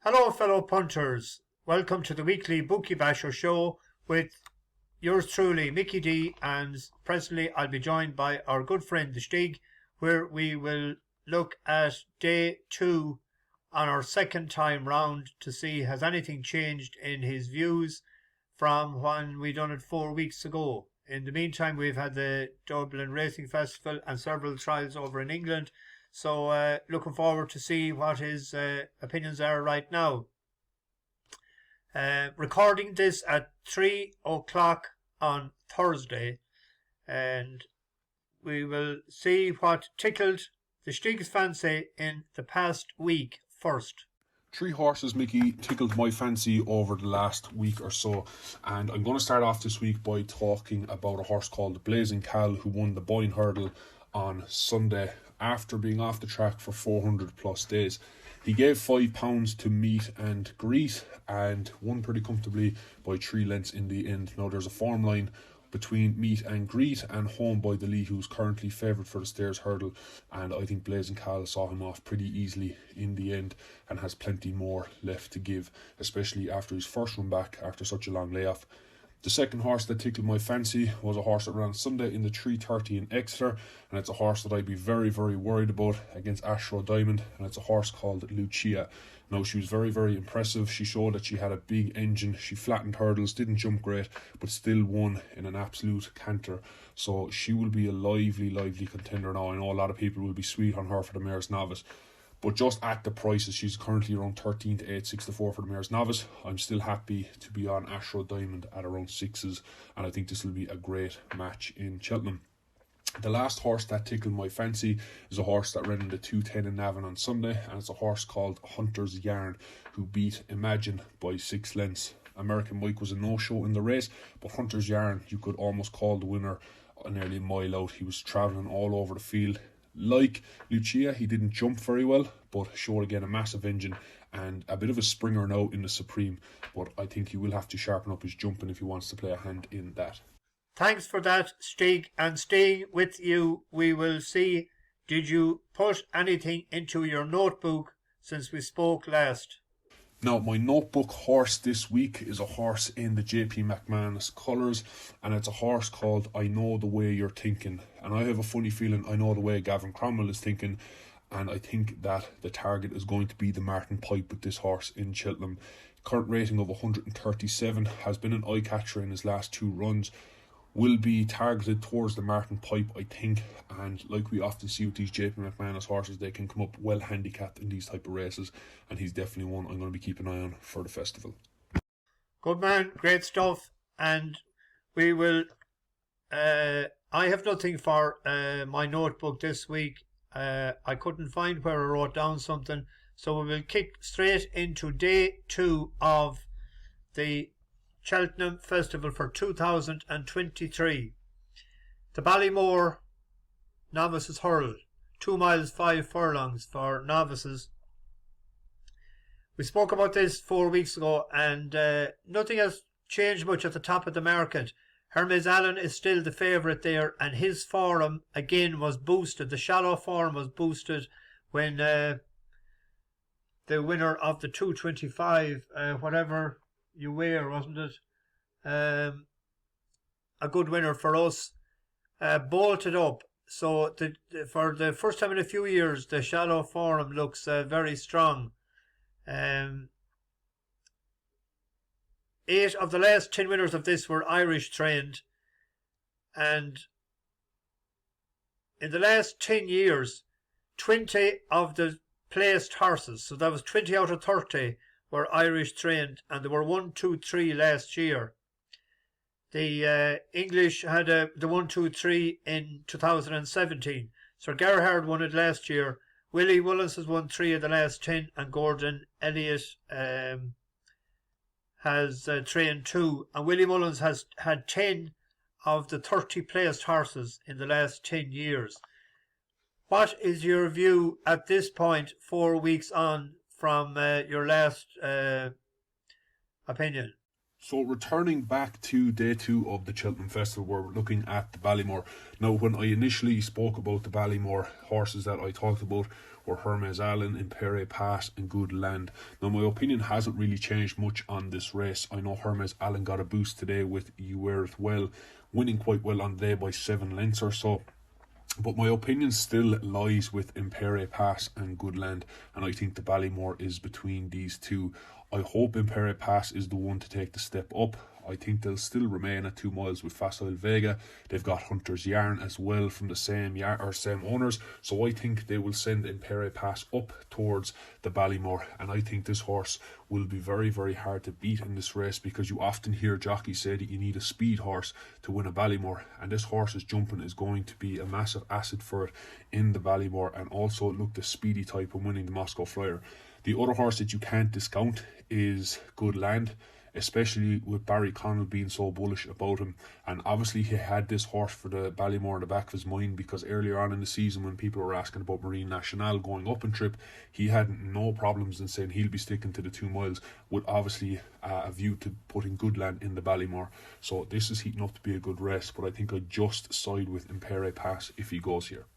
Hello fellow punters, welcome to the weekly Bookie Basher show with yours truly Mickey D, and presently I'll be joined by our good friend the Stig, where we will look at day 2 on our second time round to see has anything changed in his views from when we done it 4 weeks ago. In the meantime, we've had the Dublin Racing Festival and several trials over in England. So looking forward to see what his opinions are right now. Recording this at 3 o'clock on Thursday, and we will see what tickled the Stigs fancy in the past week first. Three horses, Mickey, tickled my fancy over the last week or so, and I'm going to start off this week by talking about a horse called the Blazing Cal, who won the Boyne Hurdle on Sunday after being off the track for 400 plus days. He gave £5 to meet and greet and won pretty comfortably by 3 lengths in the end. Now there's a form line between meet and greet and Home by the Lee, who's currently favoured for the Stairs Hurdle, and I think Blazing Cal saw him off pretty easily in the end and has plenty more left to give, especially after his first run back after such a long layoff. The second horse that tickled my fancy was a horse that ran Sunday in the 3:30 in Exeter, and it's a horse that I'd be very, very worried about against Ashrow Diamond, and it's a horse called Lucia. Now, she was very, very impressive. She showed that she had a big engine. She flattened hurdles, didn't jump great, but still won in an absolute canter. So she will be a lively, lively contender now. I know a lot of people will be sweet on her for the Mayor's Novice, but just at the prices, she's currently around 13 to 8.64 for the Mayor's Novice. I'm still happy to be on Ashrow Diamond at around 6s, and I think this will be a great match in Cheltenham. The last horse that tickled my fancy is a horse that ran in the 2:10 in Navan on Sunday, and it's a horse called Hunter's Yarn, who beat Imagine by 6 lengths. American Mike was a no-show in the race, but Hunter's Yarn, you could almost call the winner nearly a mile out. He was travelling all over the field. Like Lucia, he didn't jump very well, but showed again a massive engine and a bit of a springer now in the Supreme. But I think he will have to sharpen up his jumping if he wants to play a hand in that. Thanks for that, Stig. And staying with you, we will see, did you put anything into your notebook since we spoke last? Now, my notebook horse this week is a horse in the JP McManus colours, and it's a horse called I Know the Way You're Thinking. And I have a funny feeling I know the way Gavin Cromwell is thinking, and I think that the target is going to be the Martin Pipe with this horse in Cheltenham. Current rating of 137, has been an eye catcher in his last 2 runs. Will be targeted towards the Martin Pipe, I think, and like we often see with these JP McManus horses, they can come up well handicapped in these type of races, and he's definitely one I'm going to be keeping an eye on for the festival. Good man, great stuff. And we will I have nothing for my notebook this week. I couldn't find where I wrote down something, so we will kick straight into day 2 of the Cheltenham Festival for 2023. The Ballymore Novices Hurl, 2 miles 5 furlongs for novices. We spoke about this 4 weeks ago, and nothing has changed much at the top of the market. Hermes Allen is still the favourite there, and his form again was boosted. The shallow form was boosted when the winner of the 225, whatever you wear, wasn't it? A good winner for us, bolted up. So for the first time in a few years, the shallow form looks very strong. 8 of the last 10 winners of this were Irish trained, and in the last 10 years, 20 of the placed horses, so that was 20 out of 30, were Irish trained, and there were 1, 2, 3 last year. The English had the 1, 2, 3 in 2017. Sir Gerhard won it last year. Willie Mullins has won 3 of the last 10, and Gordon Elliott has trained 2. And Willie Mullins has had 10 of the 30 placed horses in the last 10 years. What is your view at this point, 4 weeks on from your last opinion? So returning back to day 2 of the Cheltenham Festival, we're looking at the Ballymore. Now, when I initially spoke about the Ballymore horses that I talked about were Hermes Allen, Impere Pass and Good Land. Now, my opinion hasn't really changed much on this race. I know Hermes Allen got a boost today with You Wear It Well, winning quite well on the day by 7 lengths or so. But my opinion still lies with Impere Pass and Good Land, and I think the Ballymore is between these two. I hope Impere Pass is the one to take the step up. I think they'll still remain at 2 miles with Facile Vega. They've got Hunter's Yarn as well from the same owners, so I think they will send Impere Pass up towards the Ballymore, and I think this horse will be very, very hard to beat in this race, because you often hear jockeys say that you need a speed horse to win a Ballymore, and this horse's jumping is going to be a massive asset for it in the Ballymore, and also it looked a speedy type of winning the Moscow Flyer. The other horse that you can't discount is Good Land, especially with Barry Connell being so bullish about him. And obviously he had this horse for the Ballymore in the back of his mind, because earlier on in the season when people were asking about Marine Nationale going up in trip, he had no problems in saying he'll be sticking to the 2 miles, with obviously a view to putting Good Land in the Ballymore. So this is heating up to be a good race, but I think I'd just side with Impere Pass if he goes here.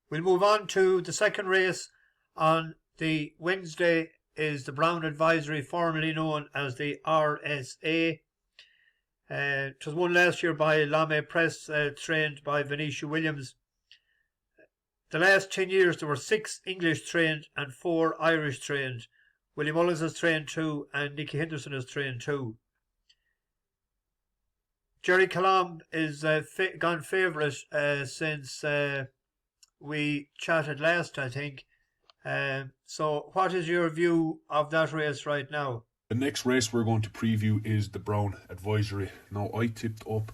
We'll move on to the second race on the Wednesday. Is the Brown Advisory, formerly known as the RSA. It was won last year by Lame Press, trained by Venetia Williams. The last 10 years there were 6 English trained and 4 Irish trained. Willie Mullins has trained 2 and Nicky Henderson has trained 2. Jerry Calam is gone favourite since we chatted last, I think. So what is your view of that race right now? The next race we're going to preview is the Brown Advisory. Now, I tipped up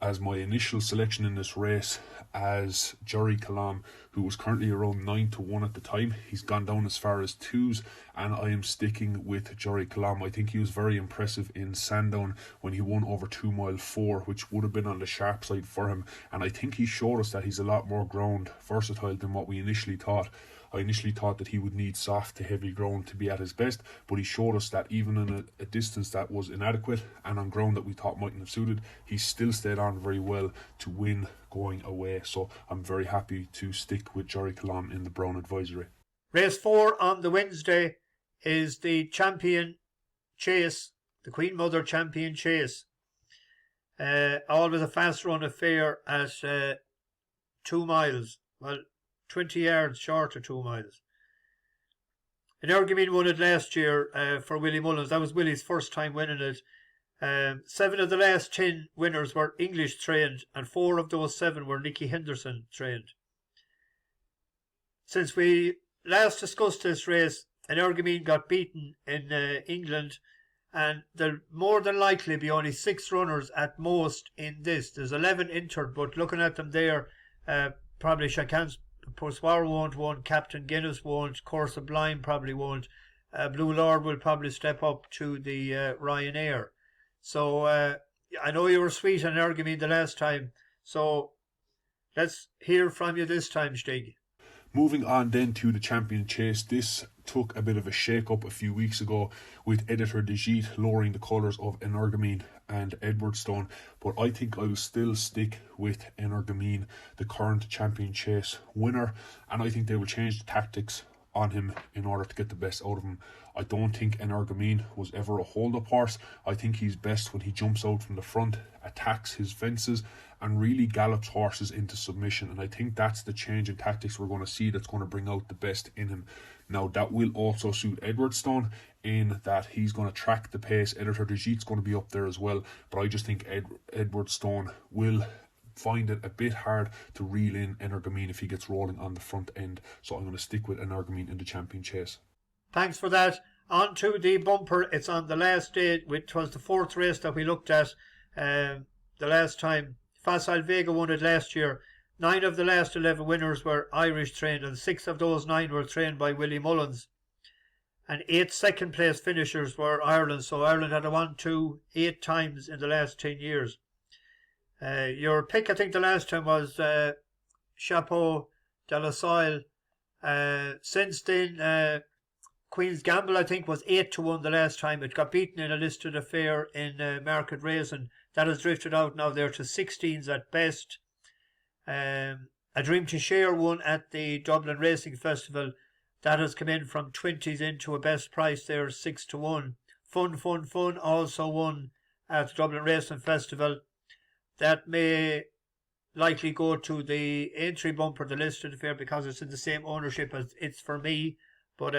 as my initial selection in this race as Jerry Calam, who was currently around 9 to 1 at the time. He's gone down as far as 2s, and I am sticking with Jerry Calam. I think he was very impressive in Sandown when he won over 2 mile 4, which would have been on the sharp side for him, and I think he showed us that he's a lot more ground versatile than what we initially thought. I initially thought that he would need soft to heavy ground to be at his best, but he showed us that even in a distance that was inadequate and on ground that we thought mightn't have suited, he still stayed on very well to win going away. So I'm very happy to stick with Jerry Calam in the Brown Advisory. Race 4 on the Wednesday is the Champion Chase, the Queen Mother Champion Chase. Always a fast run affair at 2 miles. Well, 20 yards short of 2 miles. Energumene won it last year for Willie Mullins. That was Willie's first time winning it. 7 of the last 10 winners were English trained, and 4 of those 7 were Nicky Henderson trained. Since we last discussed this race, Energumene got beaten in England, and there'll more than likely be only 6 runners at most in this. There's 11 entered, but looking at them there, probably Chacans Poursoir won't, Captain Guinness won't, Course of Blind probably won't, Blue Lord will probably step up to the Ryanair. So I know you were sweet on Energumene the last time, so let's hear from you this time, Stig. Moving on then to the Champion Chase. This took a bit of a shake-up a few weeks ago with Editor Degit lowering the colours of Energumene and Edwardstone, but I think I will still stick with Energumene, the current Champion Chase winner, and I think they will change the tactics on him in order to get the best out of him. I don't think Energumene was ever a hold-up horse. I think he's best when he jumps out from the front, attacks his fences, and really gallops horses into submission, and I think that's the change in tactics we're going to see that's going to bring out the best in him. Now, that will also suit Edwardstone in that he's going to track the pace. Editor Degit's going to be up there as well, but I just think Edwardstone will find it a bit hard to reel in Energumene if he gets rolling on the front end, so I'm going to stick with Energumene in the Champion Chase. Thanks for that. On to the bumper. It's on the last day. It was the 4th race that we looked at the last time. Facile Vega won it last year. 9 of the last 11 winners were Irish trained, and 6 of those 9 were trained by Willie Mullins. And 8 second place finishers were Ireland, so Ireland had won 8 times in the last 10 years. Your pick, I think the last time, was Chapeau de la Soil. Since then, Queen's Gamble, I think, was 8-1 the last time. It got beaten in a listed affair in Market Race, and that has drifted out now there to 16s at best. A Dream to Share won at the Dublin Racing Festival. That has come in from 20s into a best price there, 6-1. Fun also won at the Dublin Racing Festival. That may likely go to the entry bumper, the listed affair, because it's in the same ownership as It's For Me. But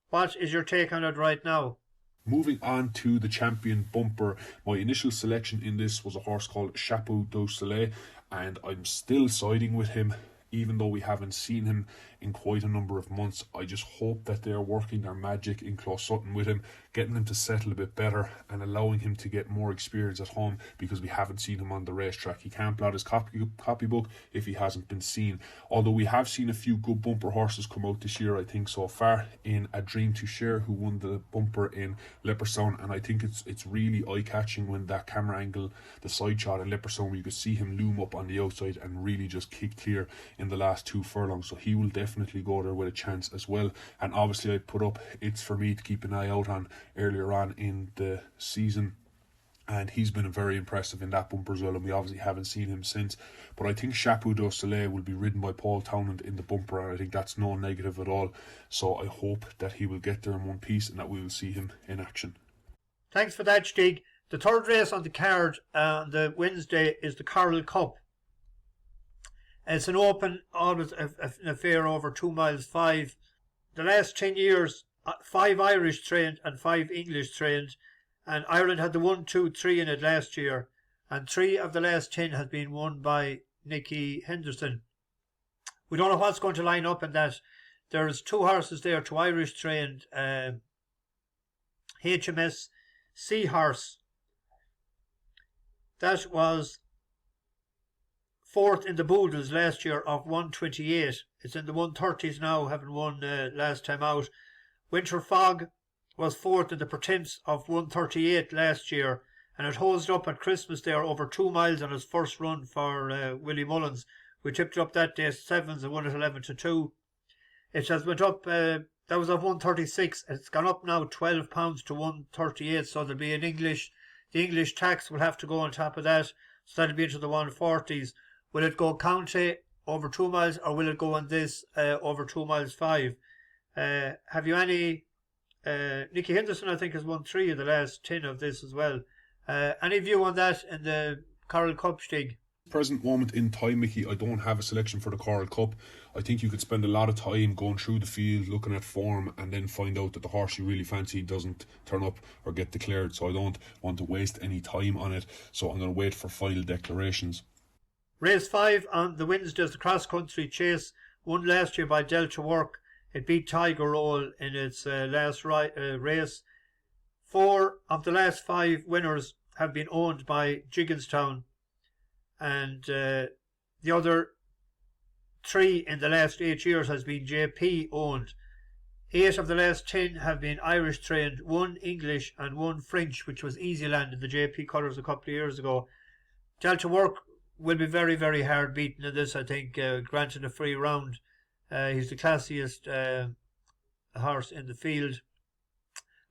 what is your take on it right now? Moving on to the champion bumper, my initial selection in this was a horse called Chapeau du Soleil, and I'm still siding with him, even though we haven't seen him in quite a number of months. I just hope that they're working their magic in Close Sutton with him, getting him to settle a bit better and allowing him to get more experience at home, because we haven't seen him on the racetrack. He can't blot his copybook if he hasn't been seen. Although we have seen a few good bumper horses come out this year, I think, so far, in A Dream to Share, who won the bumper in Leopardstown, and I think it's really eye-catching when that camera angle, the side shot in Leopardstown, where you could see him loom up on the outside and really just kick clear in the last 2 furlongs. So he will definitely go there with a chance as well. And obviously I put up It's For Me to keep an eye out on earlier on in the season, and he's been very impressive in that bumper as well, and we obviously haven't seen him since. But I think Chapeau du Soleil will be ridden by Paul Townend in the bumper, and I think that's no negative at all. So I hope that he will get there in one piece and that we will see him in action. Thanks for that, Stig. The third race on the card on the Wednesday is the Coral Cup. It's an open, always an affair over 2 miles 5. The last 10 years, 5 Irish trained and 5 English trained, and Ireland had the 1, 2, 3 in it last year, and 3 of the last 10 has been won by Nicky Henderson. We don't know what's going to line up in that. There's 2 horses there, 2 Irish trained, HMS Seahorse. That was 4th in the Boodles last year of 128. It's in the 130s now, having won last time out. Winter Fog was 4th in the Pretense of 138 last year, and it hosed up at Christmas there over 2 miles on his first run for Willie Mullins. We tipped it up that day 7s and won it 11-2. It has went up, that was of 136. It's gone up now £12 to 138, so there'll be the English tax will have to go on top of that, so that'll be into the 140s. Will it go county over 2 miles, or will it go on this over 2 miles 5? Have you any? Nicky Henderson, I think, has won 3 of the last 10 of this as well. Any view on that in the Coral Cup, Stig? Present moment in time, Mickey, I don't have a selection for the Coral Cup. I think you could spend a lot of time going through the field, looking at form, and then find out that the horse you really fancy doesn't turn up or get declared. So I don't want to waste any time on it. So I'm going to wait for final declarations. Race 5 on the Wednesday is the cross-country chase, won last year by Delta Work. It beat Tiger Roll in its last race. 4 of the last 5 winners have been owned by Gigginstown, and the other 3 in the last 8 years has been JP owned. 8 of the last 10 have been Irish trained, 1 English and 1 French, which was Easyland in the JP colours a couple of years ago. Delta Work will be very, very hard beaten in this, I think, granted a free round. He's the classiest horse in the field.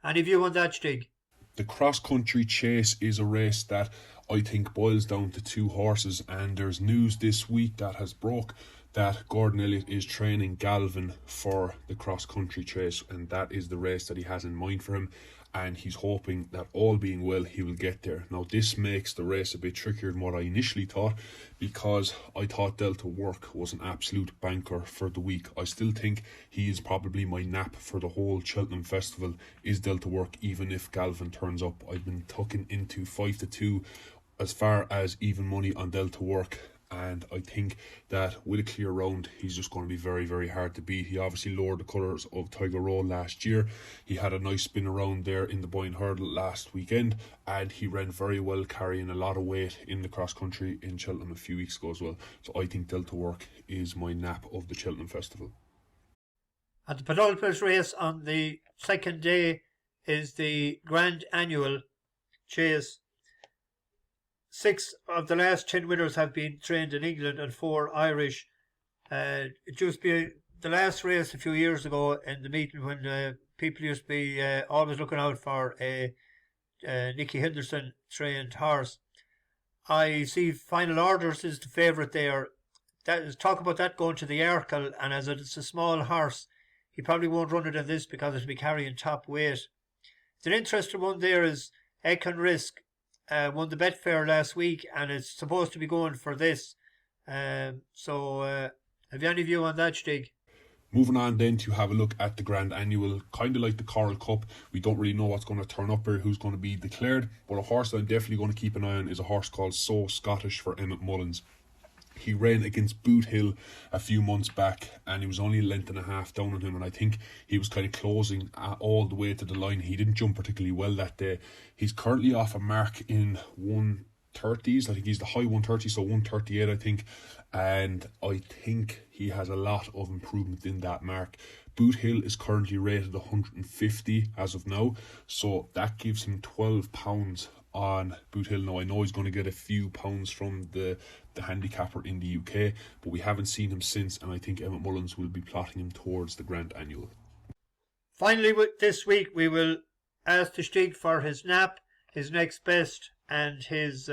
Any view on that, Stig? The cross-country chase is a race that I think boils down to 2 horses, and there's news this week that has broke that Gordon Elliott is training Galvin for the cross-country chase, and that is the race that he has in mind for him, and he's hoping that, all being well, he will get there. Now, this makes the race a bit trickier than what I initially thought, because I thought Delta Work was an absolute banker for the week. I still think he is probably my nap for the whole Cheltenham Festival, is Delta Work, even if Galvin turns up. I've been tucking into 5-2 as far as even money on Delta Work, and I think that with a clear round, he's just going to be very, very hard to beat. He obviously lowered the colours of Tiger Roll last year. He had a nice spin around there in the Brien hurdle last weekend, and he ran very well, carrying a lot of weight in the cross country in Cheltenham a few weeks ago as well. So I think Delta Work is my nap of the Cheltenham Festival. And the penultimate race on the second day is the Grand Annual Chase. 6 of the last 10 winners have been trained in England and 4 Irish. It used to be the last race a few years ago in the meeting when people used to be always looking out for a Nicky Henderson trained horse. I see Final Orders is the favourite there. That is, talk about that going to the Arkle, and as it's a small horse, he probably won't run it in this because it'll be carrying top weight. The interesting one there is Econ Risk. Won the Betfair last week, and it's supposed to be going for this. So have you any view on that, Stig? Moving on then to have a look at the Grand Annual, kind of like the Coral Cup. We don't really know what's going to turn up here, who's going to be declared, but a horse that I'm definitely going to keep an eye on is a horse called So Scottish for Emmett Mullins. He ran against Boot Hill a few months back, and he was only a length and a half down on him, and I think he was kind of closing all the way to the line. He didn't jump particularly well that day. He's currently off a mark in 130s. I think he's the high 130, so 138 I think, and I think he has a lot of improvement in that mark. Boot Hill is currently rated 150 as of now, so that gives him £12 on Boot Hill. Now I know he's going to get a few pounds from the handicapper in the UK, but we haven't seen him since, and I think Emmett Mullins will be plotting him towards the Grand Annual. Finally, this week we will ask the Stig for his nap, his next best, and his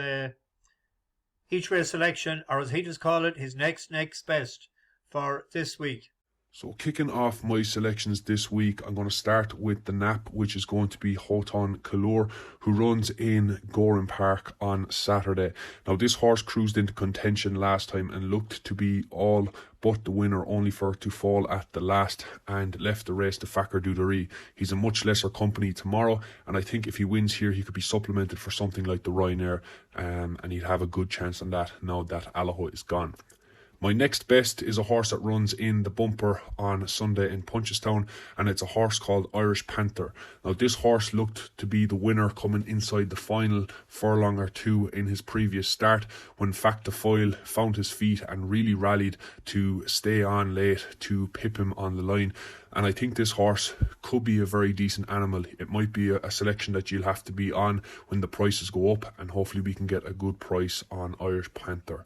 each way selection, or as he just call it, his next best for this week. So kicking off my selections this week, I'm going to start with the nap, which is going to be Haut Couleurs, who runs in Gowran Park on Saturday. Now this horse cruised into contention last time and looked to be all but the winner, only for it to fall at the last and left the race to Fakir Duderie. He's a much lesser company tomorrow, and I think if he wins here, he could be supplemented for something like the Ryanair, and he'd have a good chance on that now that Ahoy is gone. My next best is a horse that runs in the bumper on Sunday in Punchestown, and it's a horse called Irish Panther. Now this horse looked to be the winner coming inside the final furlong or two in his previous start, when Facta Foyle found his feet and really rallied to stay on late to pip him on the line. And I think this horse could be a very decent animal. It might be a selection that you'll have to be on when the prices go up, and hopefully we can get a good price on Irish Panther.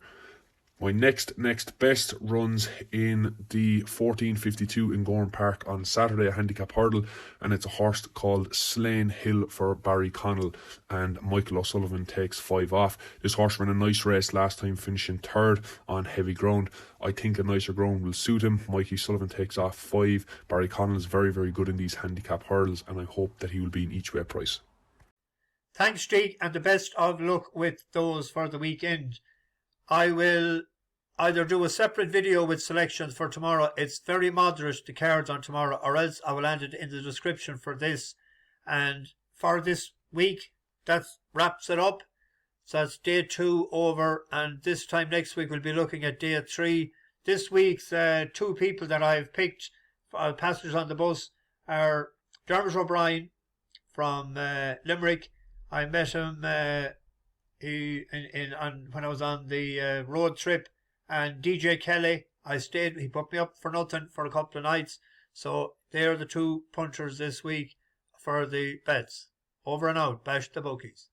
My next best runs in the 1452 in Gowran Park on Saturday, a handicap hurdle, and it's a horse called Slane Hill for Barry Connell, and Michael O'Sullivan takes 5 off. This horse ran a nice race last time, finishing third on heavy ground. I think a nicer ground will suit him. Mikey Sullivan takes off 5. Barry Connell is very, very good in these handicap hurdles, and I hope that he will be in each way price. Thanks, Stig, and the best of luck with those for the weekend. I will either do a separate video with selections for tomorrow. It's very moderate, the cards on tomorrow, or else I will add it in the description for this. And for this week, that wraps it up. So that's day 2 over, and this time next week we'll be looking at day 3. This week's 2 people that I've picked, passengers on the bus, are Dermot O'Brien from Limerick. I met him when I was on the road trip, and DJ Kelly, he put me up for nothing for a couple of nights. So they're the 2 punchers this week for the bets. Over and out, bash the bookies.